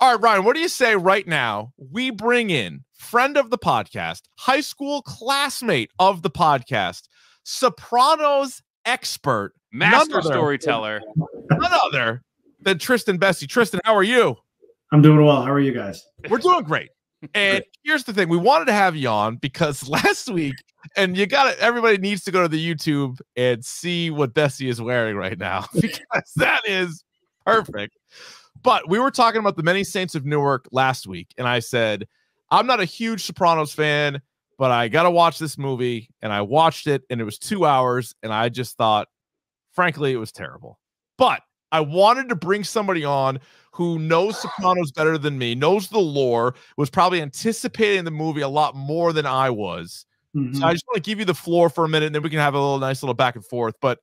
All right, Ryan, what do you say right now? We bring in friend of the podcast, high school classmate of the podcast, Sopranos expert, master storyteller, none other than Tristan Besse. Tristan, how are you? I'm doing well. How are you guys? We're doing great. And here's the thing. We wanted to have you on because last week, and everybody needs to go to the YouTube and see what Besse is wearing right now because that is perfect. But we were talking about the Many Saints of Newark last week, and I said, I'm not a huge Sopranos fan, but I got to watch this movie, and I watched it, and it was 2 hours, and I just thought, frankly, it was terrible. But I wanted to bring somebody on who knows Sopranos better than me, knows the lore, was probably anticipating the movie a lot more than I was. So I just want to give you the floor for a minute, and then we can have a nice little back and forth. But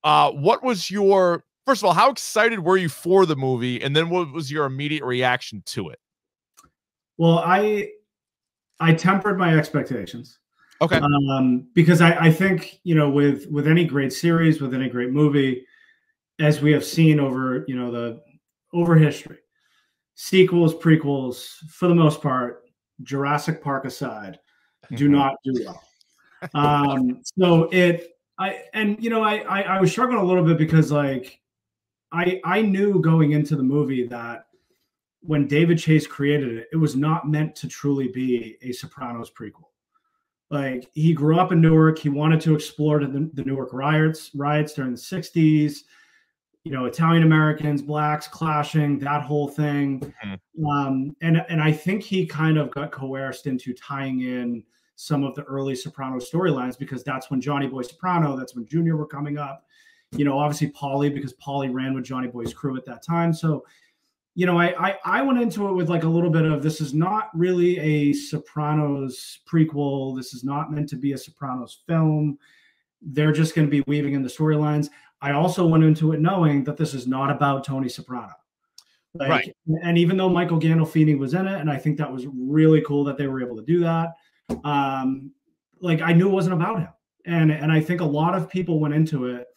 what was your... First of all, how excited were you for the movie? And then what was your immediate reaction to it? Well, I tempered my expectations. Okay. Because I think, with any great series, with any great movie, as we have seen over, over history, sequels, prequels, for the most part, Jurassic Park aside, do not do well. I was struggling a little bit because I knew going into the movie that when David Chase created it, it was not meant to truly be a Sopranos prequel. Like, he grew up in Newark. He wanted to explore the Newark riots during the 60s, Italian Americans, blacks clashing, that whole thing. And I think he kind of got coerced into tying in some of the early Sopranos storylines because that's when Johnny Boy Soprano, that's when Junior were coming up. Obviously Paulie, because Paulie ran with Johnny Boy's crew at that time. So, I went into it with a little bit of, this is not really a Sopranos prequel. This is not meant to be a Sopranos film. They're just going to be weaving in the storylines. I also went into it knowing that this is not about Tony Soprano. Right. And even though Michael Gandolfini was in it, and I think that was really cool that they were able to do that, I knew it wasn't about him. And I think a lot of people went into it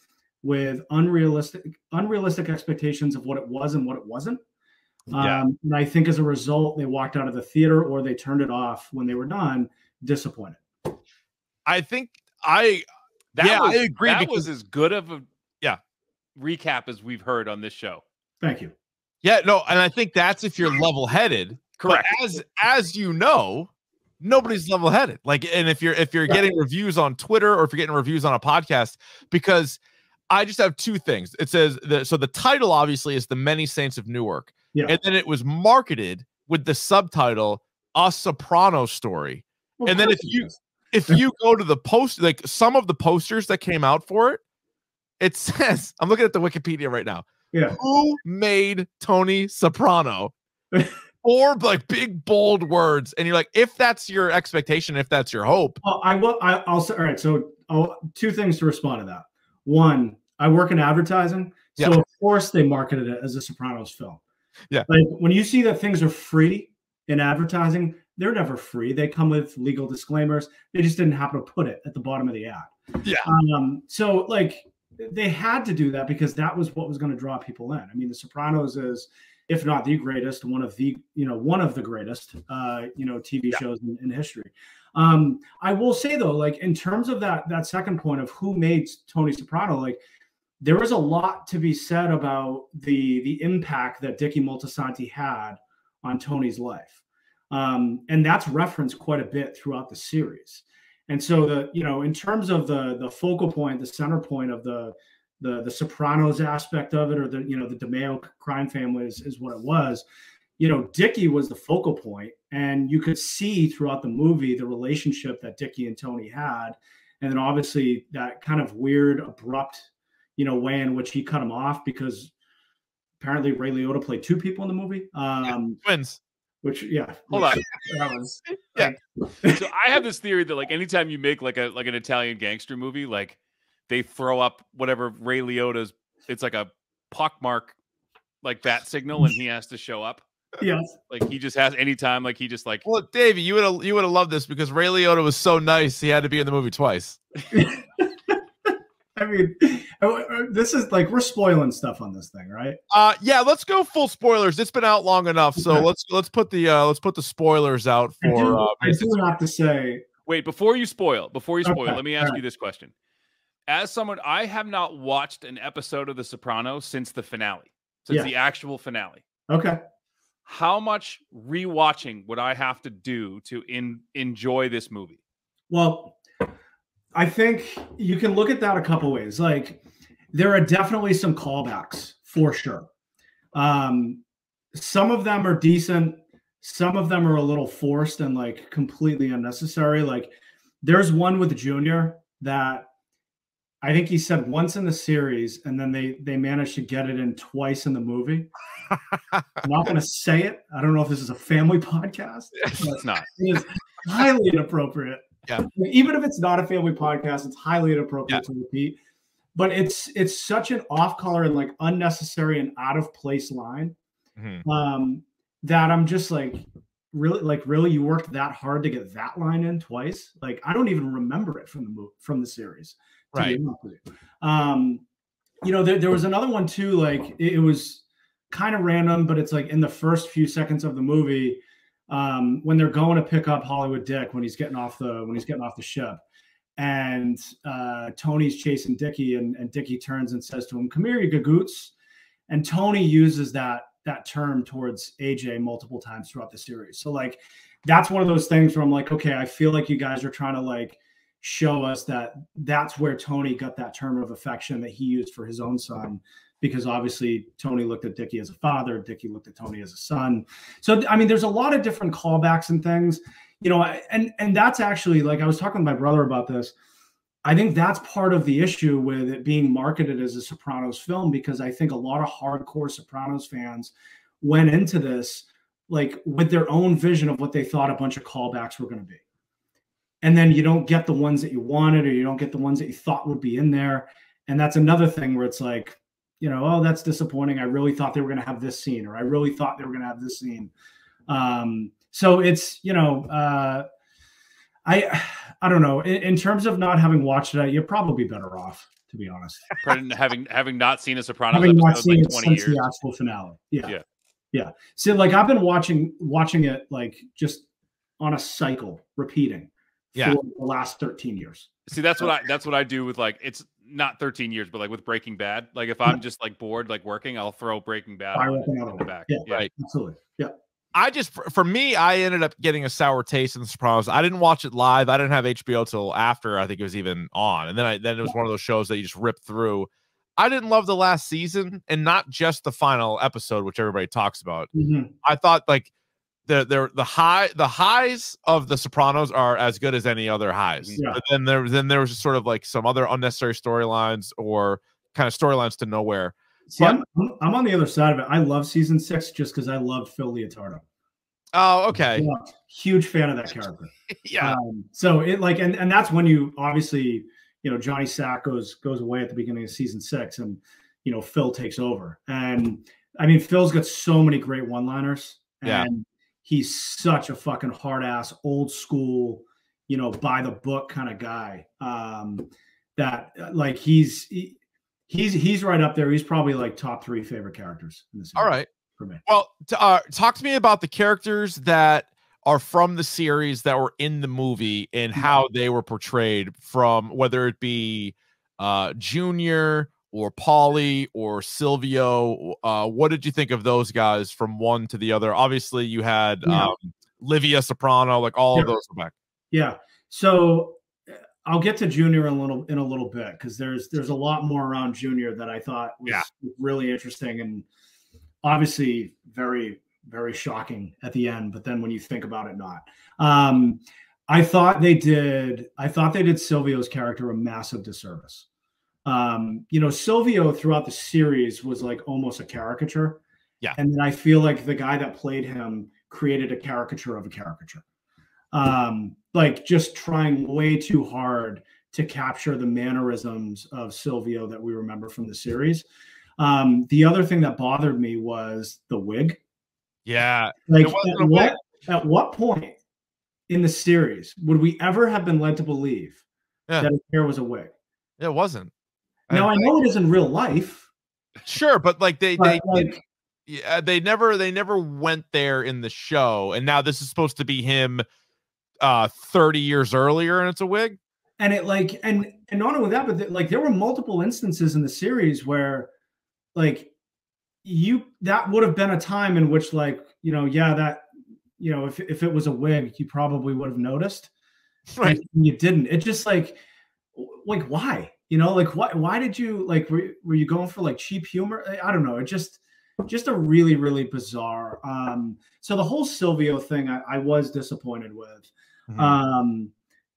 with unrealistic expectations of what it was and what it wasn't. And I think as a result, they walked out of the theater or they turned it off when they were done, disappointed. I think I agree. That was as good of a recap as we've heard on this show. Thank you. Yeah, no, and I think that's if you're level-headed. Correct. But as you know, nobody's level-headed. And if you're getting reviews on Twitter or if you're getting reviews on a podcast, because I just have two things. It says so the title obviously is The Many Saints of Newark. Yeah. And then it was marketed with the subtitle A Soprano Story. Well, and then if you go to the post, some of the posters that came out for it, it says, I'm looking at the Wikipedia right now. Yeah. Who made Tony Soprano? Or big bold words, and you're like, if that's your expectation, if that's your hope. Well, I'll say, all right. So two things to respond to that. One, I work in advertising, so of course they marketed it as a Sopranos film. Yeah. When you see that things are free in advertising, they're never free. They come with legal disclaimers. They just didn't happen to put it at the bottom of the ad. Yeah. So they had to do that because that was what was going to draw people in. I mean, The Sopranos is, if not the greatest, one of the greatest, TV shows in history. I will say though, in terms of that second point of who made Tony Soprano, there was a lot to be said about the impact that Dickie Moltisanti had on Tony's life. And that's referenced quite a bit throughout the series. And so in terms of the focal point, the center point of the Sopranos aspect of it, or the DeMeo crime family is what it was. Dickie was the focal point, and you could see throughout the movie the relationship that Dickie and Tony had, and then obviously that kind of weird, abrupt, way in which he cut him off because apparently Ray Liotta played two people in the movie. Twins. Which hold on. That was So I have this theory that anytime you make an Italian gangster movie, they throw up whatever Ray Liotta's, it's like a pockmark, bat signal, and he has to show up. Yes. He just has anytime, he just Well, Davey, you would have loved this because Ray Liotta was so nice he had to be in the movie twice. I mean, this is like we're spoiling stuff on this thing, right? Yeah, let's go full spoilers. It's been out long enough, so Okay. let's put the spoilers out for. I do have to say. Wait, before you spoil, Okay, let me ask you this question. As someone, I have not watched an episode of The Sopranos since the finale, since the actual finale. Okay. How much rewatching would I have to do to enjoy this movie? Well, I think you can look at that a couple ways. Like, there are definitely some callbacks for sure. Some of them are decent. Some of them are a little forced and like completely unnecessary. Like, there's one with Junior that I think he said once in the series, and then they managed to get it in twice in the movie. I'm not going to say it. I don't know if this is a family podcast. It's not. It is highly inappropriate. Yeah. Even if it's not a family podcast, it's highly inappropriate to repeat. But it's such an off-color and like unnecessary and out of place line that I'm just like, really, you worked that hard to get that line in twice? Like, I don't even remember it from the series. Right. You know, there was another one too. Like, it was kind of random, but it's like in the first few seconds of the movie, when they're going to pick up Hollywood Dick when he's getting off the ship, and Tony's chasing Dickie, and Dickie turns and says to him, "Come here, you gagoots." And Tony uses that term towards AJ multiple times throughout the series. So like, that's one of those things where I'm like, okay, I feel like you guys are trying to like show us that that's where Tony got that term of affection that he used for his own son, because obviously Tony looked at Dickie as a father, Dickie looked at Tony as a son. So, I mean, there's a lot of different callbacks and things, you know, and that's actually, like, I was talking to my brother about this. I think that's part of the issue with it being marketed as a Sopranos film, because I think a lot of hardcore Sopranos fans went into this like with their own vision of what they thought a bunch of callbacks were going to be. And then you don't get the ones that you wanted, or you don't get the ones that you thought would be in there. And that's another thing where it's like, you know, oh, that's disappointing. I really thought they were going to have this scene, or I really thought they were going to have this scene. So it's, you know, I don't know. In terms of not having watched it, you're probably better off, to be honest. having not seen a Sopranos having not episode seen in it 20 since years. the actual finale. Yeah. So like, I've been watching it like just on a cycle, repeating for the last 13 years. See, that's what I do with, like, it's not 13 years, but like with Breaking Bad. Like, if I'm just like bored, like working, I'll throw Breaking Bad on in the back. Yeah, right. Absolutely. Yeah. For me, I ended up getting a sour taste in The Sopranos. I didn't watch it live. I didn't have HBO till after I think it was even on. And then it was one of those shows that you just rip through. I didn't love the last season, and not just the final episode, which everybody talks about. I thought like the highs of The Sopranos are as good as any other highs. But then there was just sort of like some other unnecessary storylines, or kind of storylines to nowhere. See, I'm on the other side of it. I love season 6 just because I loved Phil Leotardo. Oh, okay. Huge fan of that character. Yeah. So it like, and that's when you obviously, you know, Johnny Sack goes away at the beginning of season 6, and, you know, Phil takes over. And I mean, Phil's got so many great one-liners, and he's such a fucking hard ass, old school, you know, by the book kind of guy. That like he's right up there. He's probably like top 3 favorite characters in this. All right. For me. Well, talk to me about the characters that are from the series that were in the movie, and how they were portrayed, from whether it be Junior or Paulie or Silvio. What did you think of those guys from one to the other? Obviously, you had Livia Soprano, like all of those were back. Yeah. So I'll get to Junior in a little bit, because there's a lot more around Junior that I thought was really interesting, and obviously very, very shocking at the end. But then when you think about it, not. I thought they did Silvio's character a massive disservice. You know, Silvio throughout the series was like almost a caricature. Yeah. And then I feel like the guy that played him created a caricature of a caricature. Like just trying way too hard to capture the mannerisms of Silvio that we remember from the series. The other thing that bothered me was the wig. Yeah. Like at what point in the series would we ever have been led to believe that his hair was a wig? It wasn't. Now I know it is in real life. Sure, but like they like, yeah, they never went there in the show, and now this is supposed to be him 30 years earlier, and it's a wig. And it like and not only that, but like there were multiple instances in the series where like that would have been a time in which like, you know, yeah, that, you know, if it was a wig, you probably would have noticed. Right. And you didn't. It just like why? You know, like why did you like were you going for like cheap humor? I don't know. It just a really, really bizarre. So the whole Silvio thing I was disappointed with. Mm-hmm.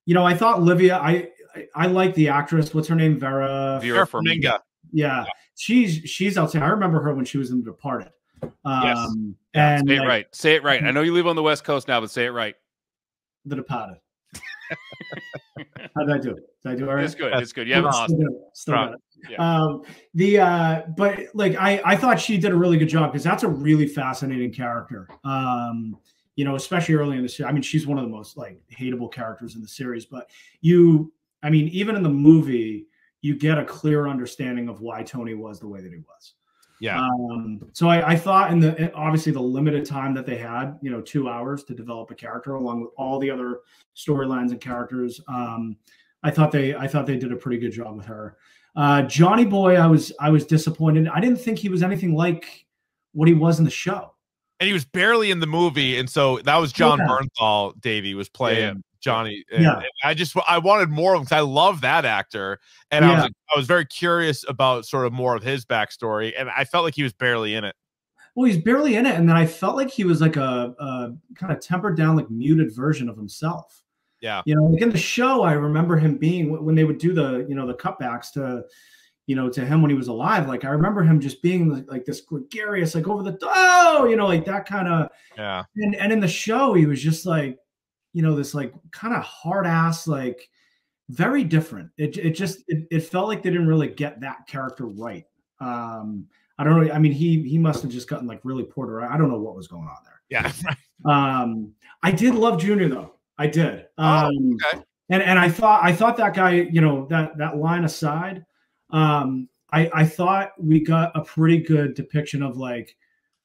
You know, I thought Livia, I like the actress. What's her name? Vera Farmiga. Yeah. She's outside. I remember her when she was in The Departed. Yes. And say it right. Say it right. I know you live on the West Coast now, but say it right. The Departed. How did I do it? Did I do it right? It's good. It's good. You haven't lost. Still got it. Yeah. But like I thought she did a really good job because that's a really fascinating character. You know, especially early in the series. I mean, she's one of the most like hateable characters in the series, but I mean, even in the movie, you get a clear understanding of why Tony was the way that he was. Yeah. So I thought obviously the limited time that they had, you know, 2 hours to develop a character along with all the other storylines and characters. I thought they did a pretty good job with her. Johnny Boy, I was disappointed. I didn't think he was anything like what he was in the show. And he was barely in the movie, and so that was John Bernthal. Davey was playing Johnny. And I wanted more of him because I love that actor, and I was very curious about sort of more of his backstory, and I felt like he was barely in it. Well, he's barely in it, and then I felt like he was like a kind of tempered down, like muted version of himself. Yeah, you know, like in the show, I remember him being when they would do the the cutbacks to. You know, to him when he was alive, like I remember him just being like this gregarious, like over the like that kind of And in the show, he was just like, you know, this like kind of hard ass, like very different. It felt like they didn't really get that character right. I don't know. I mean, he must have just gotten like really poured around. I don't know what was going on there. Yeah. I did love Junior though. I did. Okay. And I thought that guy, you know, that line aside. I thought we got a pretty good depiction of like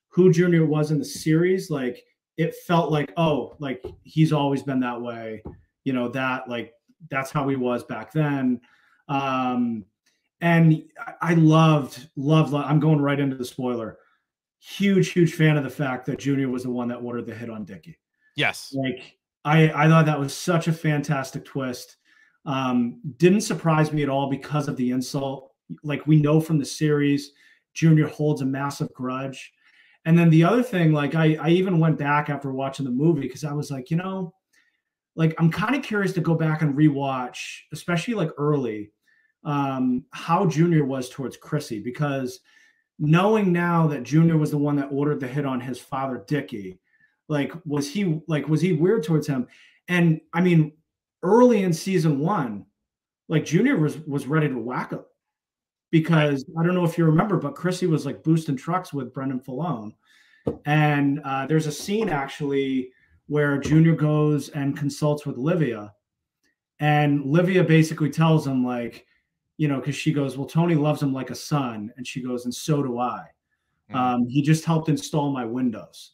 who Junior was in the series. Like it felt like, oh, like he's always been that way, you know, that like that's how he was back then. And I loved, I'm going right into the spoiler. Huge fan of the fact that Junior was the one that ordered the hit on Dickie. Yes. Like I thought that was such a fantastic twist. Didn't surprise me at all because of the insult. Like we know from the series, Junior holds a massive grudge. And then the other thing, like I even went back after watching the movie because I was like, you know, like I'm kind of curious to go back and rewatch, especially like early, how Junior was towards Chrissy, because knowing now that Junior was the one that ordered the hit on his father, Dickie, was he weird towards him? And I mean, early in season 1, like Junior was ready to whack him because I don't know if you remember, but Chrissy was like boosting trucks with Brendan Fallone. And there's a scene actually where Junior goes and consults with Livia, and Livia basically tells him like, you know, because she goes, well, Tony loves him like a son. And she goes, and so do I. He just helped install my windows.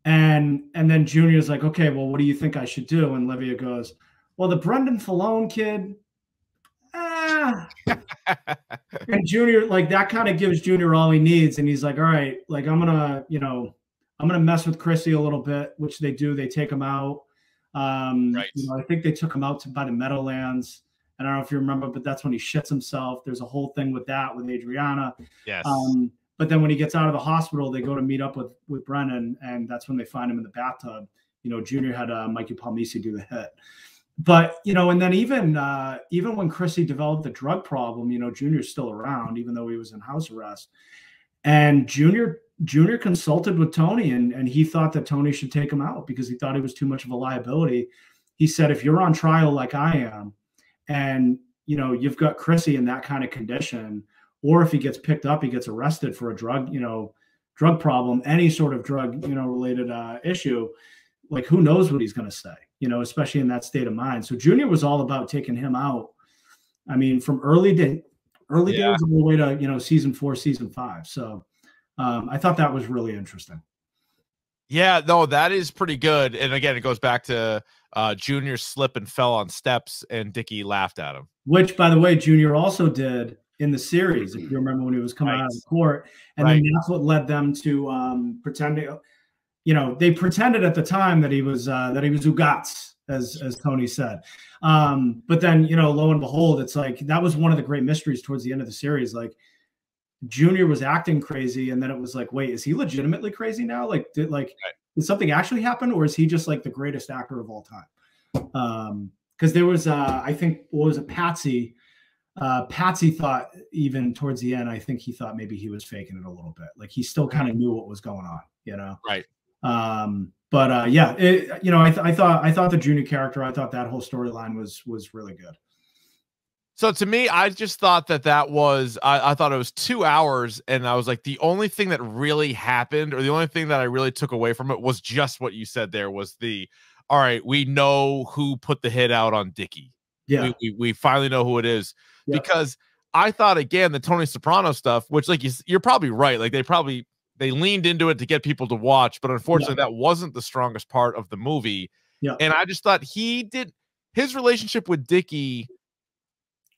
And then Junior's like, okay, well, what do you think I should do? And Livia goes, well, the Brendan Fallone kid, And Junior, like that kind of gives Junior all he needs. And he's like, all right, like I'm going to mess with Chrissy a little bit, which they do. They take him out. Right. You know, I think they took him out by the Meadowlands. I don't know if you remember, but that's when he shits himself. There's a whole thing with that with Adriana. Yes. But then when he gets out of the hospital, they go to meet up with Brennan, and that's when they find him in the bathtub. You know, Junior had Mikey Palmisi do the hit. But, you know, and then even when Chrissy developed the drug problem, you know, Junior's still around, even though he was in house arrest. And Junior consulted with Tony, and he thought that Tony should take him out because he thought he was too much of a liability. He said, if you're on trial like I am, and, you know, you've got Chrissy in that kind of condition, or if he gets picked up, he gets arrested for a drug problem, any sort of drug, you know, related issue, like who knows what he's going to say, you know, especially in that state of mind. So Junior was all about taking him out. I mean, from early early days all the way to season 4, season 5. So I thought that was really interesting. Yeah, no, that is pretty good. And again, it goes back to Junior slip and fell on steps, and Dickie laughed at him. Which, by the way, Junior also did in the series, if you remember when he was coming out of the court. And then that's what led them to pretending, they pretended at the time that he was Ugats, as Tony said. But then, lo and behold, it's like that was one of the great mysteries towards the end of the series. Like, Junior was acting crazy, and then it was like, wait, is he legitimately crazy now? Like, did something actually happen, or is he just like the greatest actor of all time? Because there was, I think, what was it, Patsy? Patsy thought even towards the end, I think he thought maybe he was faking it a little bit. Like, he still kind of knew what was going on, Right. But yeah, I thought the Junior character, I thought that whole storyline was really good. So to me, I just thought that was, I thought it was 2 hours, and I was like, the only thing that really happened, or the only thing that I really took away from it, was just what you said there, was all right, we know who put the hit out on Dickie. Yeah. We finally know who it is. Yeah. Because I thought, again, the Tony Soprano stuff, which, like, you're probably right. Like, they leaned into it to get people to watch, but unfortunately that wasn't the strongest part of the movie. Yeah. And I just thought his relationship with Dickie,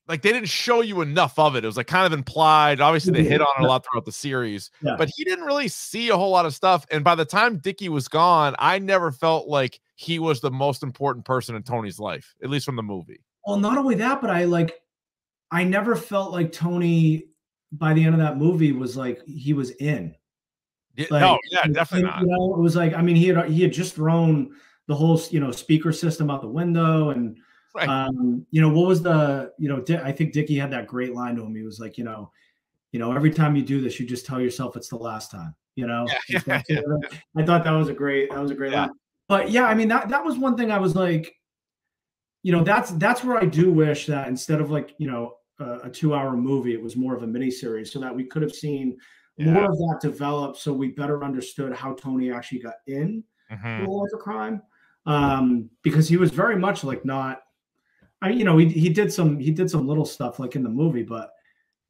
like, they didn't show you enough of it. It was like kind of implied. Obviously, they hit on it a lot throughout the series, but he didn't really see a whole lot of stuff. And by the time Dickie was gone, I never felt like he was the most important person in Tony's life, at least from the movie. Well, not only that, but I never felt like Tony, by the end of that movie, was like he was in. No, yeah, definitely not. It was like, I mean, he had just thrown the whole speaker system out the window, and right. What was the I think Dickie had that great line to him. He was like, every time you do this, you just tell yourself it's the last time. Yeah. I thought that was a great line. But yeah, I mean, that was one thing I was like, that's where I do wish that instead of like a 2-hour movie, it was more of a miniseries, so that we could have seen more of that develop, so we better understood how Tony actually got in the life of crime. Because he was very much like not. He did some little stuff like in the movie, but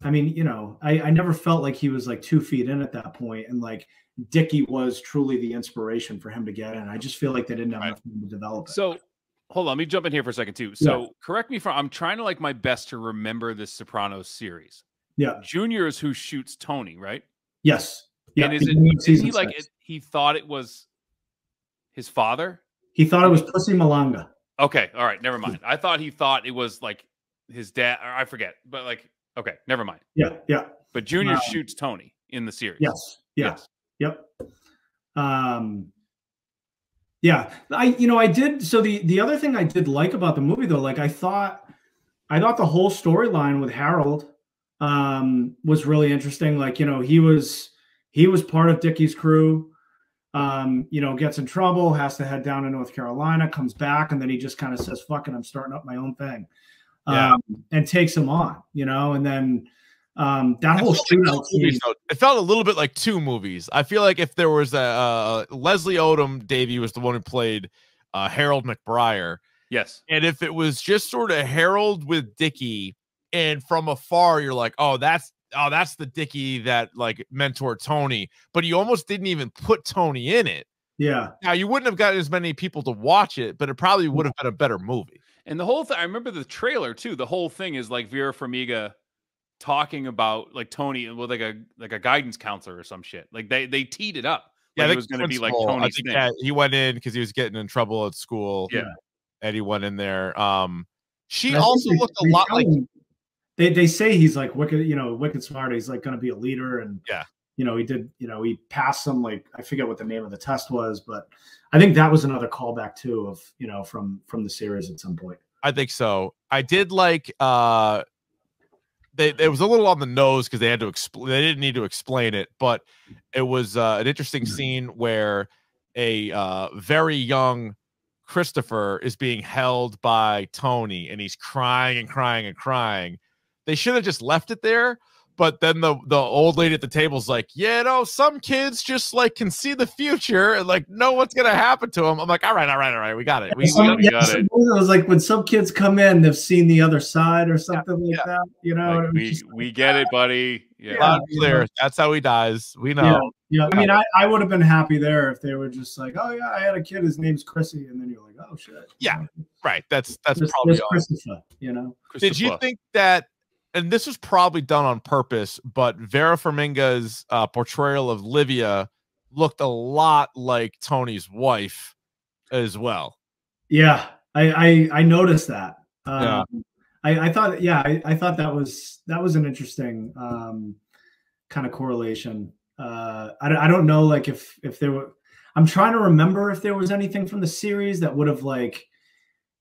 I mean, I never felt like he was like 2 feet in at that point, and like Dickie was truly the inspiration for him to get in. I just feel like they didn't have enough time to develop it. So hold on, let me jump in here for a second too. So correct me if I'm trying to like my best to remember this Sopranos series. Yeah. Junior is who shoots Tony, right? Yes. Yeah. And is he like he thought it was his father? He thought it was Pussy Malanga. Okay, all right, never mind. I thought he thought it was like his dad, or I forget, but like, okay, never mind. Yeah, yeah. But Junior shoots Tony in the series. Yes, yes, yep. Yeah, I did. So the other thing I did like about the movie, though, like I thought the whole storyline with Harold was really interesting. Like, he was part of Dickie's crew. Gets in trouble, has to head down to North Carolina, comes back, and then he just kind of says, fuck it, I'm starting up my own thing. And takes him on, and then that whole shootout scene, it felt a little bit like 2 movies. I feel like if there was a Leslie Odom Davey was the one who played Harold McBriar. Yes. And if it was just sort of Harold with Dickie, and from afar you're like, oh, that's the Dickie that like mentored Tony, but you almost didn't even put Tony in it. Yeah. Now, you wouldn't have gotten as many people to watch it, but it probably would have been a better movie. And the whole thing, I remember the trailer too. The whole thing is like Vera Farmiga talking about like Tony with like a guidance counselor or some shit. Like they teed it up. Yeah, like it was going to be like Tony's thing. Yeah, he went in because he was getting in trouble at school. Yeah. And he went in there. She also looked a lot like. They say he's like wicked smart. He's like going to be a leader, and he did. He passed some, like, I forget what the name of the test was, but I think that was another callback too of from the series at some point. I think so. I did like it was a little on the nose because they had to explain. They didn't need to explain it, but it was an interesting scene where a very young Christopher is being held by Tony, and he's crying and crying and crying. They should have just left it there, But then the old lady at the table's like, yeah, no, some kids just like can see the future and like know what's gonna happen to them. I'm like, all right, we got it. We got it. It was like when some kids come in, they've seen the other side or something like that. You know, like, we get it, buddy. Yeah, loud and clear. That's how he dies. We know. Yeah. I mean, I would have been happy there if they were just like, oh yeah, I had a kid, his name's Chrissy, and then you're like, oh shit. Yeah, right. That's probably Christopher. You know. Did you think that? And this was probably done on purpose, but Vera Farmiga's portrayal of Livia looked a lot like Tony's wife as well. Yeah, I noticed that. I thought, I thought that was an interesting kind of correlation. I don't know, like if there were. I'm trying to remember if there was anything from the series that would have like,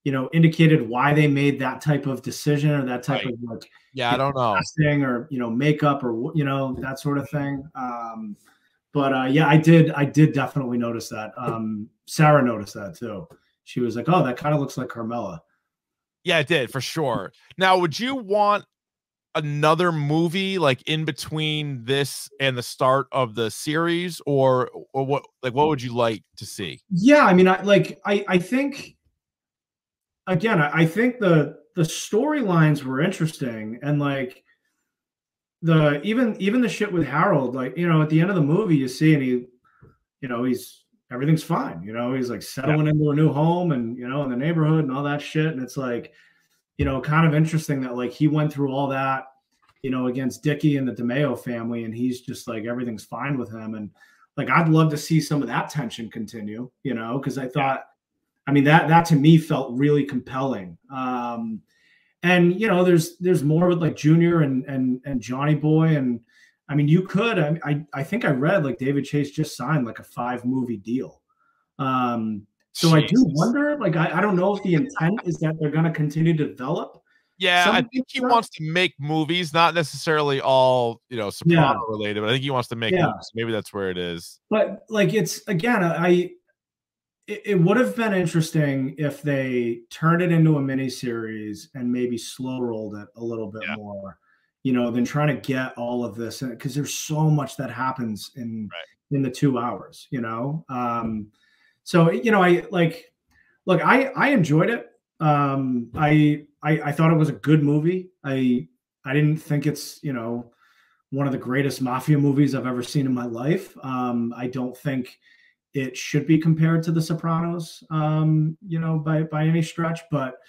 you know, indicated why they made that type of decision or that type of like, I don't know, casting or, you know, makeup or, you know, that sort of thing. But I did definitely notice that. Sarah noticed that too. She was like, oh, that kind of looks like Carmela. Yeah, it did for sure. Now, would you want another movie like in between this and the start of the series, or what? Like, what would you like to see? Yeah, I mean, I think. Again, I think the storylines were interesting, and like even the shit with Harold, like, you know, at the end of the movie, you see, and he, you know, everything's fine, you know, he's like settling into a new home, and you know, in the neighborhood and all that shit, and it's like, you know, kind of interesting that like he went through all that, you know, against Dickie and the DeMeo family, and he's just like everything's fine with him, and like I'd love to see some of that tension continue, you know, because I thought. I mean, that to me felt really compelling. And you know, there's more with like Junior and Johnny Boy, and I mean, you could. I think I read like David Chase just signed like a 5-movie deal. So I do wonder. Like, I don't know if the intent is that they're going to continue to develop. Yeah, I think he wants to make movies, not necessarily all, you know, Soprano related, but I think he wants to make movies. Maybe that's where it is. But like, it's again, it would have been interesting if they turned it into a mini series and maybe slow rolled it a little bit more, you know, than trying to get all of this, because there's so much that happens in the 2 hours, you know. So you know, I enjoyed it. I thought it was a good movie. I didn't think it's, you know, one of the greatest mafia movies I've ever seen in my life. I don't think it should be compared to The Sopranos, you know, by any stretch, but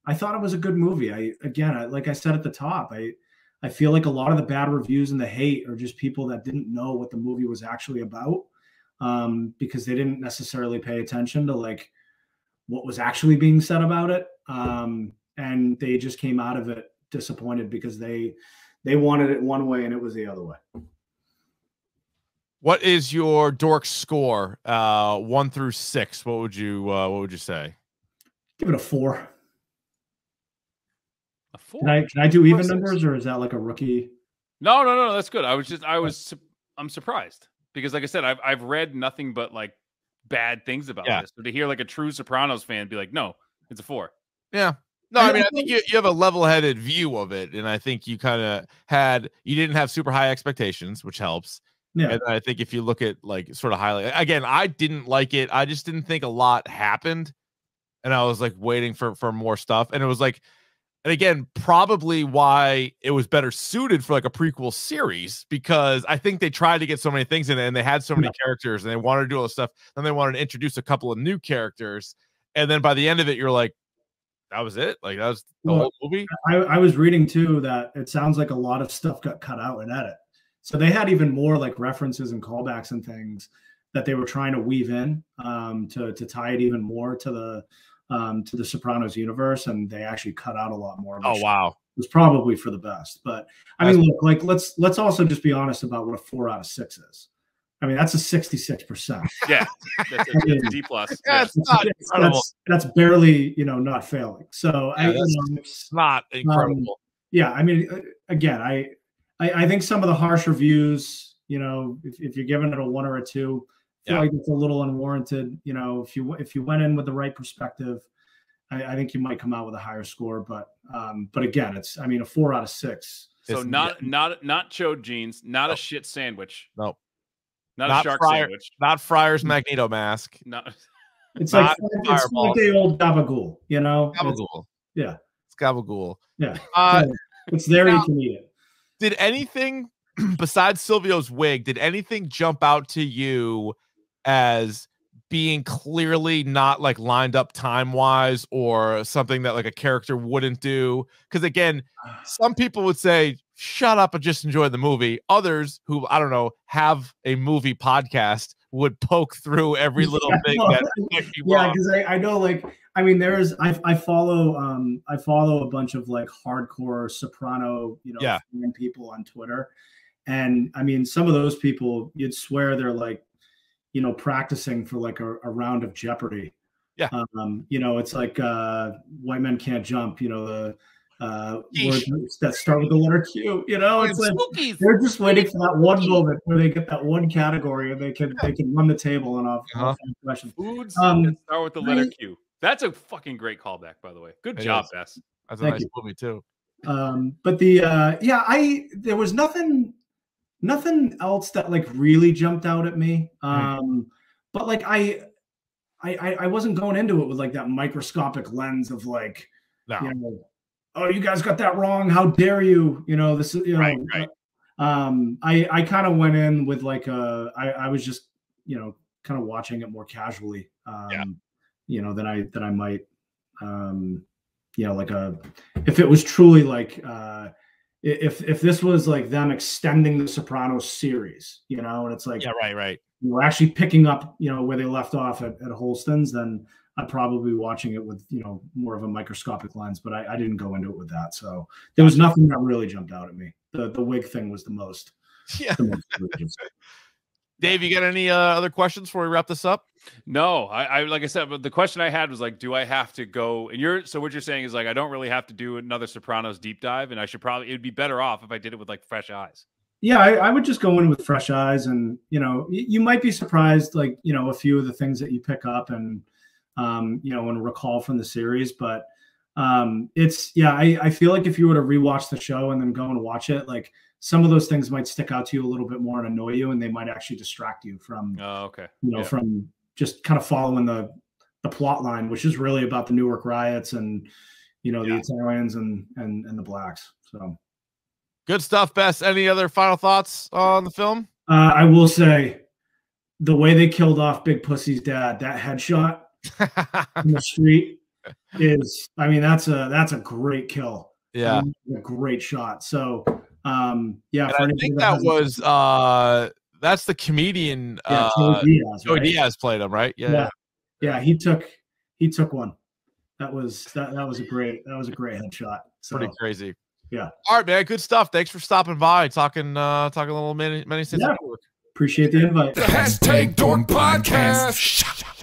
I thought it was a good movie. Like I said at the top, I feel like a lot of the bad reviews and the hate are just people that didn't know what the movie was actually about, because they didn't necessarily pay attention to like what was actually being said about it. And they just came out of it disappointed because they wanted it one way and it was the other way. What is your dork score? 1 through 6. What would you say? Give it a 4. A 4? Can I do even numbers, or is that like a rookie? No, that's good. I'm surprised because, like I said, I've read nothing but like bad things about this. So to hear like a true Sopranos fan be like, no, it's a 4. Yeah. No, I mean, I think you have a level-headed view of it, and I think you kind of you didn't have super high expectations, which helps. Yeah. And I think if you look at like sort of highlight, again, I didn't like it. I just didn't think a lot happened, and I was like waiting for more stuff. And it was like, and again, probably why it was better suited for like a prequel series, because I think they tried to get so many things in it, and they had so many characters, and they wanted to do all this stuff. Then they wanted to introduce a couple of new characters, and then by the end of it, you're like, that was it. Like that was the whole movie. I was reading too that it sounds like a lot of stuff got cut out in edit. So they had even more like references and callbacks and things that they were trying to weave in to tie it even more to the Sopranos universe, and they actually cut out a lot more. Oh wow, it was probably for the best. But I mean, look, like let's also just be honest about what a 4 out of 6 is. I mean, that's a 66%. Yeah, that's a D plus. Yeah, that's barely, you know, not failing. So it's not incredible. Yeah, I mean, again, I think some of the harsh reviews, you know, if you're giving it a 1 or a 2, I feel like it's a little unwarranted. You know, if you went in with the right perspective, I think you might come out with a higher score. But again, a 4 out of 6. So not chode jeans, not a shit sandwich. Nope. Not a shark sandwich. Not Friar's Magneto mask. No. It's like the old gabagool, you know? Gabagool. Yeah. It's gabagool. Yeah. It's there, you can eat it. Did anything besides Silvio's wig, did anything jump out to you as being clearly not like lined up time-wise or something that like a character wouldn't do? Because again, some people would say, shut up and just enjoy the movie. Others who, I don't know, have a movie podcast would poke through every little thing that might be wrong. Because I know, like, I mean, I follow a bunch of like hardcore Soprano, fan people on Twitter. And I mean, some of those people, you'd swear they're like, practicing for like a round of Jeopardy. Yeah. It's like White Men Can't Jump, the words that start with the letter Q, it's like spookies. They're just waiting for that one moment where they get that one category and they can run the table and off questions. Foods that start with the letter Q. That's a fucking great callback, by the way. Good job, Bess. That's a nice movie too. But there was nothing else that like really jumped out at me. But like I wasn't going into it with like that microscopic lens of like, oh, you guys got that wrong. How dare you? This is, right. I kind of went in with like I was just, kind of watching it more casually, than I might, like if it was truly like, if this was like them extending the Sopranos series, and it's like, right. We're actually picking up, where they left off at Holston's, then I'd probably be watching it with, more of a microscopic lens, but I didn't go into it with that. So there was nothing that really jumped out at me. The wig thing was the most. Yeah. Dave, you got any other questions before we wrap this up? No, I like I said, but the question I had was like, do I have to go? And so what you're saying is like, I don't really have to do another Sopranos deep dive, and it'd be better off if I did it with like fresh eyes. Yeah, I would just go in with fresh eyes, and you might be surprised, like a few of the things that you pick up and and recall from the series. But I feel like if you were to rewatch the show and then go and watch it, like some of those things might stick out to you a little bit more and annoy you, and they might actually distract you from from just kind of following the plot line, which is really about the Newark riots and the Italians and the blacks. So good stuff, Bess. Any other final thoughts on the film? I will say the way they killed off Big Pussy's dad, that headshot in the street is, I mean, that's a great kill. Yeah. I mean, a great shot. So I think that was that's the comedian Joey Diaz played him, right? Yeah, he took one. That was a great headshot. So, pretty crazy. Yeah. All right, man. Good stuff. Thanks for stopping by, talking a little Many Saints of Newark. Appreciate the invite. The #Dork Podcast.